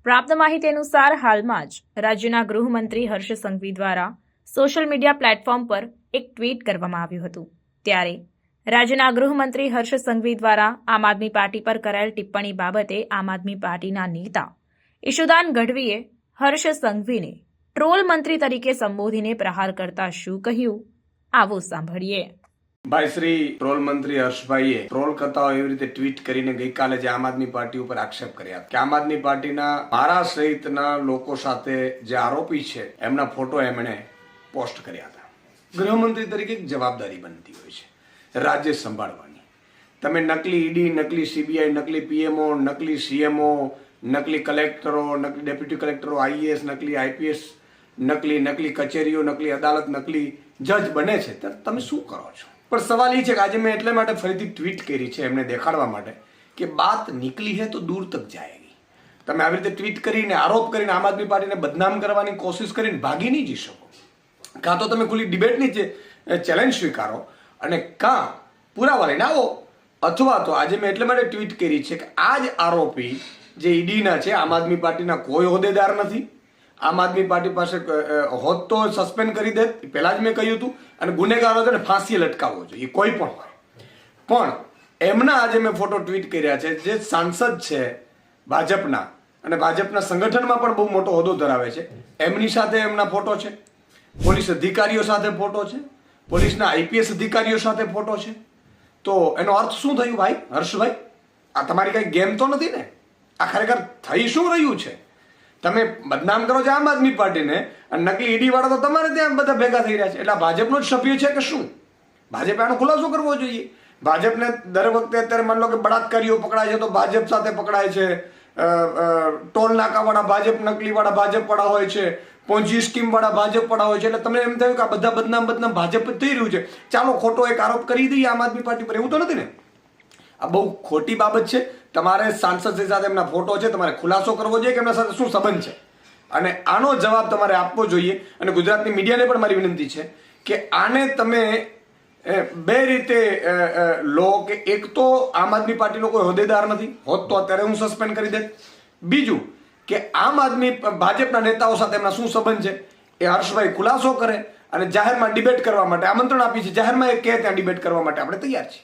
પ્રાપ્ત માહિતી અનુસાર હાલમાં જ રાજ્યના ગૃહમંત્રી હર્ષ સંઘવી દ્વારા સોશિયલ મીડિયા પ્લેટફોર્મ પર એક ટ્વીટ કરવામાં આવ્યું હતું। ત્યારે રાજ્યના ગૃહમંત્રી હર્ષ સંઘવી દ્વારા આમ આદમી પાર્ટી પર કરાયેલ ટિપ્પણી બાબતે આમ આદમી પાર્ટીના નેતા ઈશુદાન ગઢવીએ હર્ષ સંઘવીને ટ્રોલ મંત્રી તરીકે સંબોધીને પ્રહાર કરતા શું કહ્યું, આવો સાંભળીએ। ભાઈ શ્રી ટ્રોલ મંત્રી હર્ષભાઈએ ટ્રોલ કરતા હોય એવી રીતે ટ્વીટ કરીને ગઈકાલે જે આમ આદમી પાર્ટી ઉપર આક્ષેપ કર્યા કે આમ આદમી પાર્ટીના મારા સહિતના લોકો સાથે જે આરોપી છે એમના ફોટો એમણે પોસ્ટ કર્યા હતા। ગૃહમંત્રી તરીકે એક જવાબદારી બનતી હોય છે રાજ્ય સંભાળવાની। તમે નકલી ઈડી, નકલી સીબીઆઈ, નકલી પીએમઓ, નકલી સીએમઓ, નકલી કલેક્ટરો, નકલી ડેપ્યુટી કલેક્ટરો, આઈએએસ, નકલી આઈપીએસ, નકલી કચેરીઓ, નકલી અદાલત, નકલી જજ બને છે ત્યારે તમે શું કરો છો? પણ સવાલ એ છે કે આજે મેં એટલે માટે ફરીથી ટ્વીટ કરી છે એમને દેખાડવા માટે કે બાત નીકળી હે તો દૂર તક જાયેગી। તમે આવી રીતે ટ્વીટ કરીને આરોપ કરીને આમ આદમી પાર્ટીને બદનામ કરવાની કોશિશ કરીને ભાગી નહીં જઈ શકો। કાં તો તમે ખુલ્લી ડિબેટની ચેલેન્જ સ્વીકારો અને કાં પુરાવા લઈને આવો, અથવા તો આજે મેં એટલે માટે ટ્વીટ કરી છે કે આ જ આરોપી જે ઈડીના છે, આમ આદમી પાર્ટીના કોઈ હોદ્દેદાર નથી। આમ આદમી પાર્ટી પાસે હોત તો સસ્પેન્ડ કરી દે, પહેલા જ મેં કહ્યું હતું, અને ગુનેગારો છે ને ફાંસીએ લટકાવવો જોઈએ કોઈ પણ હોય। પણ એમના આજે મેં ફોટો ટ્વીટ કર્યા છે જે સાંસદ છે ભાજપના અને ભાજપના સંગઠનમાં પણ બહુ મોટો હોદ્દો ધરાવે છે, એમની સાથે એમના ફોટો છે, પોલીસ અધિકારીઓ સાથે ફોટો છે, પોલીસના આઈપીએસ અધિકારીઓ સાથે ફોટો છે। તો એનો અર્થ શું થયું ભાઈ હર્ષભાઈ? આ તમારી કઈ ગેમ તો નથી ને? આ ખરેખર થઈ શું રહ્યું છે? તમે બદનામ કરો છો આમ આદમી પાર્ટીને અને નકલી ઈડી વાળા તો તમારે ત્યાં બધા ભેગા થઈ રહ્યા છે, એટલે ભાજપનો જ સભ્ય છે કે શું? ભાજપે આનો ખુલાસો કરવો જોઈએ। ભાજપને દર વખતે અત્યારે માની લો કે બળાત્કારીઓ પકડાય છે તો ભાજપ સાથે પકડાય છે, ટોલ નાકાવાળા ભાજપ, નકલીવાળા ભાજપવાળા હોય છે, પોંજી સ્કીમ વાળા ભાજપવાળા હોય છે, એટલે તમને એમ થયું કે આ બધા બદનામ ભાજપ જ થઈ રહ્યું છે, ચાલો ખોટો એક આરોપ કરી દઈએ આમ આદમી પાર્ટી પર। એવું તો નથી ને? આ બહુ ખોટી બાબત છે। તમારે સાંસદ સાથે એમના ફોટો છે, તમારે ખુલાસો કરવો જોઈએ કે એમના સાથે શું સંબંધ છે, અને આનો જવાબ તમારે આપવો જોઈએ। અને ગુજરાતની મીડિયાને પણ મારી વિનંતી છે કે આને તમે બે રીતે લો કે એક તો આમ આદમી પાર્ટીનો કોઈ હોદ્દેદાર નથી, હોત તો અત્યારે હું સસ્પેન્ડ કરી દે। બીજું કે આમ આદમી ભાજપના નેતાઓ સાથે એમના શું સંબંધ છે એ હર્ષભાઈ ખુલાસો કરે અને જાહેરમાં ડિબેટ કરવા માટે આમંત્રણ આપી છે, જાહેરમાં એ કહે ત્યાં ડિબેટ કરવા માટે આપણે તૈયાર છીએ।